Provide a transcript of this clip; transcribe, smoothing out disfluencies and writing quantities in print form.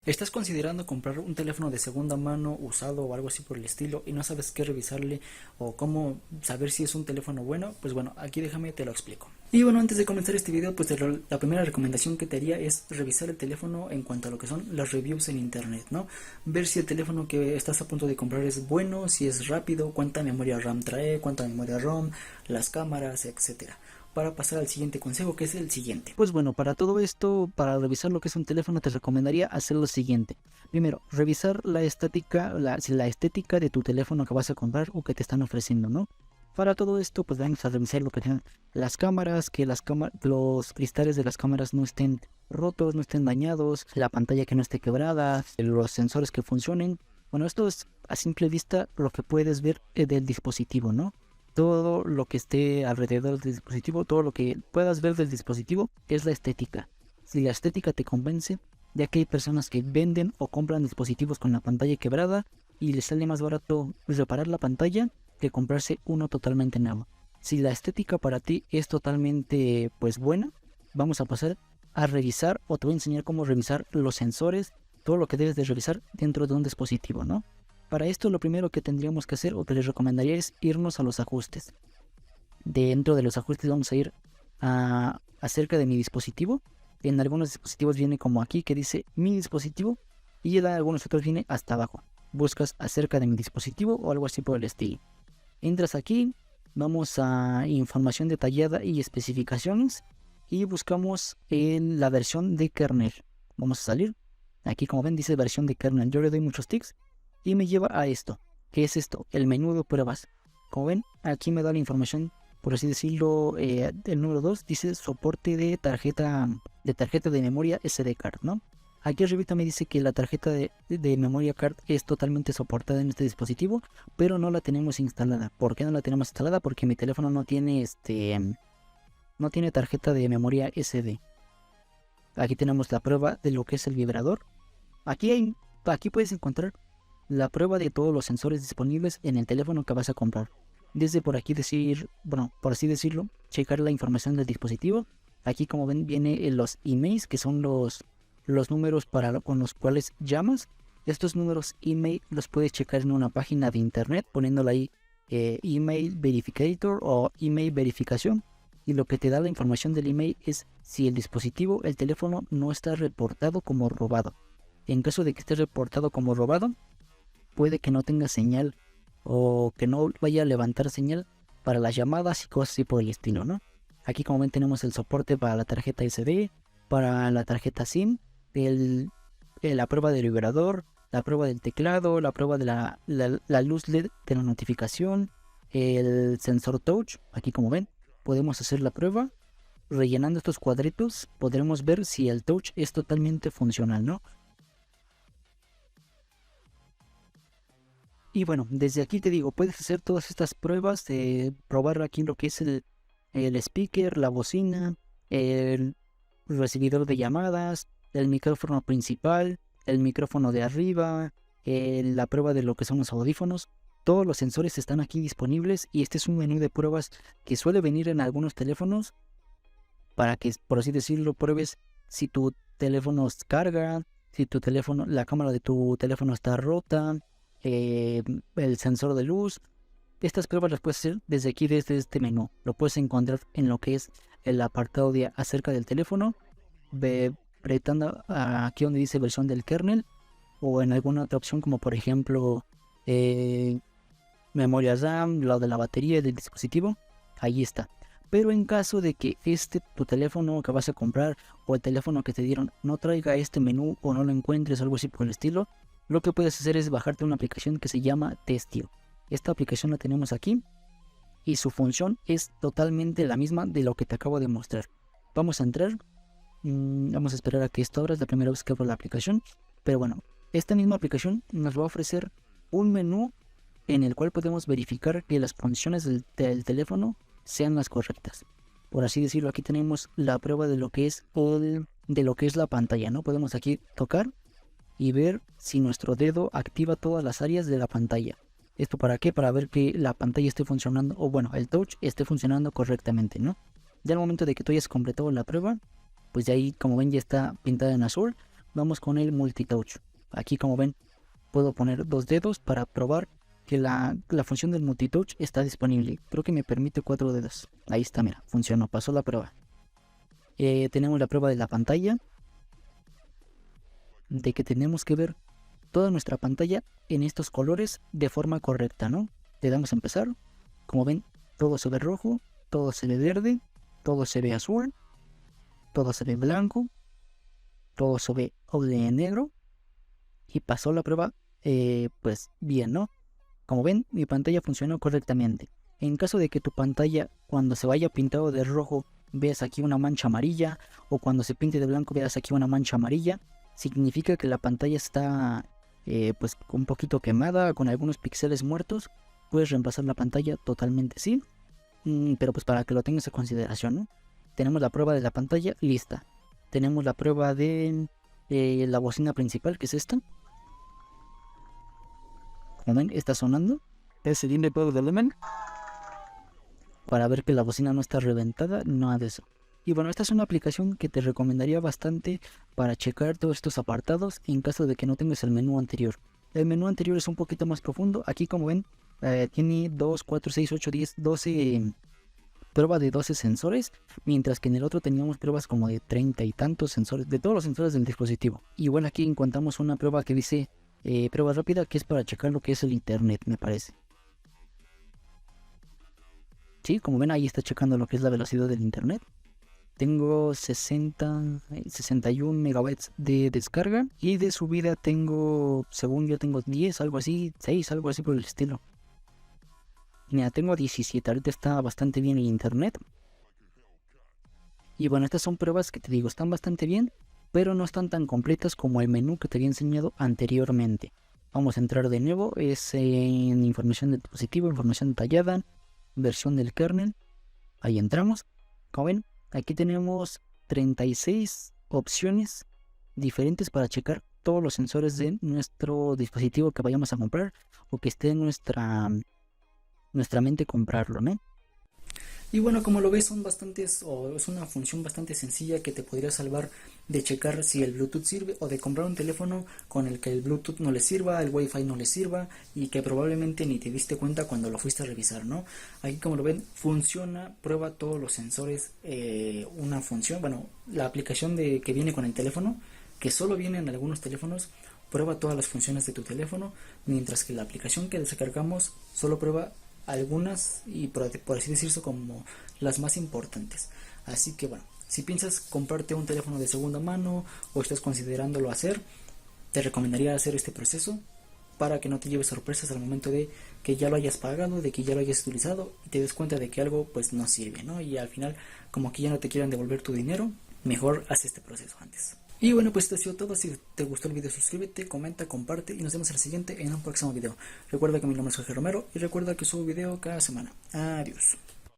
¿Estás considerando comprar un teléfono de segunda mano, usado o algo así por el estilo y no sabes qué revisarle o cómo saber si es un teléfono bueno? Pues bueno, aquí déjame te lo explico. Y bueno, antes de comenzar este video, pues la primera recomendación que te haría es revisar el teléfono en cuanto a lo que son las reviews en internet, ¿no? Ver si el teléfono que estás a punto de comprar es bueno, si es rápido, cuánta memoria RAM trae, cuánta memoria ROM, las cámaras, etcétera, para pasar al siguiente consejo, que es el siguiente. Pues bueno, para todo esto, para revisar lo que es un teléfono, te recomendaría hacer lo siguiente. Primero, revisar la estética, la estética de tu teléfono que vas a comprar o que te están ofreciendo, ¿no? Para todo esto, pues vamos a revisar lo que sean las cámaras, que los cristales de las cámaras no estén rotos, no estén dañados, la pantalla que no esté quebrada, los sensores que funcionen. Bueno, esto es a simple vista lo que puedes ver del dispositivo, ¿no? Todo lo que esté alrededor del dispositivo, todo lo que puedas ver del dispositivo es la estética. Si la estética te convence, ya que hay personas que venden o compran dispositivos con la pantalla quebrada y les sale más barato reparar la pantalla que comprarse uno totalmente nuevo. Si la estética para ti es totalmente pues buena, vamos a pasar a revisar o te voy a enseñar cómo revisar los sensores, todo lo que debes de revisar dentro de un dispositivo, ¿no? Para esto lo primero que tendríamos que hacer o que les recomendaría es irnos a los ajustes. Dentro de los ajustes vamos a ir a acerca de mi dispositivo. En algunos dispositivos viene como aquí que dice mi dispositivo y en algunos otros viene hasta abajo. Buscas acerca de mi dispositivo o algo así por el estilo. Entras aquí, vamos a información detallada y especificaciones y buscamos en la versión de kernel. Vamos a salir. Aquí como ven dice versión de kernel. Yo le doy muchos tics y me lleva a esto. ¿Qué es esto? El menú de pruebas. Como ven, aquí me da la información, por así decirlo, el número 2 dice soporte de memoria SD card, ¿no? Aquí arribita me dice que la tarjeta de memoria card es totalmente soportada en este dispositivo, pero no la tenemos instalada. ¿Por qué no la tenemos instalada? Porque mi teléfono no tiene no tiene tarjeta de memoria SD. Aquí tenemos la prueba de lo que es el vibrador. Aquí puedes encontrar la prueba de todos los sensores disponibles en el teléfono que vas a comprar. Desde por aquí decir, bueno, por así decirlo, checar la información del dispositivo. Aquí como ven viene los emails, que son los números con los cuales llamas. Estos números email los puedes checar en una página de internet poniéndole ahí email verificator o email verificación. Y lo que te da la información del email es si el dispositivo, el teléfono, no está reportado como robado. En caso de que esté reportado como robado, puede que no tenga señal o que no vaya a levantar señal para las llamadas y cosas así por el estilo, ¿no? Aquí como ven tenemos el soporte para la tarjeta SD, para la tarjeta SIM, la prueba del vibrador, la prueba del teclado, la prueba de la luz LED de la notificación, el sensor touch. Aquí como ven podemos hacer la prueba. Rellenando estos cuadritos podremos ver si el touch es totalmente funcional, ¿no? Y bueno, desde aquí te digo, puedes hacer todas estas pruebas, probar aquí lo que es el speaker, la bocina, el recibidor de llamadas, el micrófono principal, el micrófono de arriba, la prueba de lo que son los audífonos. Todos los sensores están aquí disponibles y este es un menú de pruebas que suele venir en algunos teléfonos para que, por así decirlo, pruebes si tu teléfono carga, si la cámara de tu teléfono está rota, el sensor de luz. Estas pruebas las puedes hacer desde aquí, desde este menú. Lo puedes encontrar en lo que es el apartado de acerca del teléfono, apretando aquí donde dice versión del kernel, o en alguna otra opción como por ejemplo memoria RAM, lo de la batería del dispositivo. Ahí está. Pero en caso de que tu teléfono que vas a comprar o el teléfono que te dieron no traiga este menú o no lo encuentres o algo así por el estilo, lo que puedes hacer es bajarte una aplicación que se llama Testio. Esta aplicación la tenemos aquí y su función es totalmente la misma de lo que te acabo de mostrar. Vamos a entrar, vamos a esperar a que esto abra, es la primera vez que abro la aplicación, pero bueno, esta misma aplicación nos va a ofrecer un menú en el cual podemos verificar que las funciones del teléfono sean las correctas. Por así decirlo, aquí tenemos la prueba de lo que es la pantalla, ¿no? Podemos aquí tocar y ver si nuestro dedo activa todas las áreas de la pantalla. ¿Esto para qué? Para ver que la pantalla esté funcionando, o bueno, el touch esté funcionando correctamente, ¿no? Ya al momento de que tú hayas completado la prueba, pues de ahí, como ven, ya está pintada en azul. vamos con el multitouch. Aquí como ven puedo poner dos dedos para probar que la función del multitouch está disponible. Creo que me permite 4 dedos. Ahí está, mira, funcionó, pasó la prueba. Tenemos la prueba de la pantalla, de que tenemos que ver toda nuestra pantalla en estos colores de forma correcta, ¿no? Le damos a empezar. Como ven, todo se ve rojo, todo se ve verde, todo se ve azul, todo se ve blanco, todo se ve negro. Y pasó la prueba, pues bien, ¿no? Como ven, mi pantalla funcionó correctamente. En caso de que tu pantalla, cuando se vaya pintado de rojo, veas aquí una mancha amarilla, o cuando se pinte de blanco veas aquí una mancha amarilla, significa que la pantalla está pues un poquito quemada, con algunos píxeles muertos. Puedes reemplazar la pantalla totalmente, sí, pero pues para que lo tengas en consideración, ¿no? Tenemos la prueba de la pantalla lista. Tenemos la prueba de la bocina principal, que es esta. Como ven, está sonando. Es el Index de Lemon. Para ver que la bocina no está reventada, nada de eso. Y bueno, esta es una aplicación que te recomendaría bastante para checar todos estos apartados en caso de que no tengas el menú anterior. El menú anterior es un poquito más profundo. Aquí como ven, tiene 2, 4, 6, 8, 10, 12... prueba de 12 sensores, mientras que en el otro teníamos pruebas como de 30 y tantos sensores, de todos los sensores del dispositivo. Y bueno, aquí encontramos una prueba que dice prueba rápida, que es para checar lo que es el internet, me parece. Sí, como ven, ahí está checando lo que es la velocidad del internet. Tengo 61 megabytes de descarga, y de subida tengo, según yo tengo 10, algo así, 6, algo así por el estilo. Mira, tengo 17, ahorita está bastante bien el internet. Y bueno, estas son pruebas que te digo, están bastante bien, pero no están tan completas como el menú que te había enseñado anteriormente. Vamos a entrar de nuevo, es en información del dispositivo, información detallada, versión del kernel. Ahí entramos. Como ven, aquí tenemos 36 opciones diferentes para checar todos los sensores de nuestro dispositivo que vayamos a comprar, o que esté en nuestra mente comprarlo, ¿no? Y bueno, como lo ves, son bastantes, o es una función bastante sencilla que te podría salvar de checar si el Bluetooth sirve, o de comprar un teléfono con el que el Bluetooth no le sirva, el Wi-Fi no le sirva, y que probablemente ni te diste cuenta cuando lo fuiste a revisar, ¿no? Aquí, como lo ven, funciona, prueba todos los sensores, una función, bueno, la aplicación que viene con el teléfono, que solo viene en algunos teléfonos, prueba todas las funciones de tu teléfono, mientras que la aplicación que descargamos solo prueba algunas, y por así decirlo, como las más importantes. Así que bueno, si piensas comprarte un teléfono de segunda mano, o estás considerándolo hacer, te recomendaría hacer este proceso para que no te lleves sorpresas al momento de que ya lo hayas pagado, de que ya lo hayas utilizado, y te des cuenta de que algo pues no sirve, ¿no? Y al final, como que ya no te quieran devolver tu dinero, mejor haz este proceso antes. Y bueno, pues esto ha sido todo. Si te gustó el video, suscríbete, comenta, comparte, y nos vemos en el siguiente, en un próximo video. Recuerda que mi nombre es Jorge Romero, y recuerda que subo video cada semana. Adiós.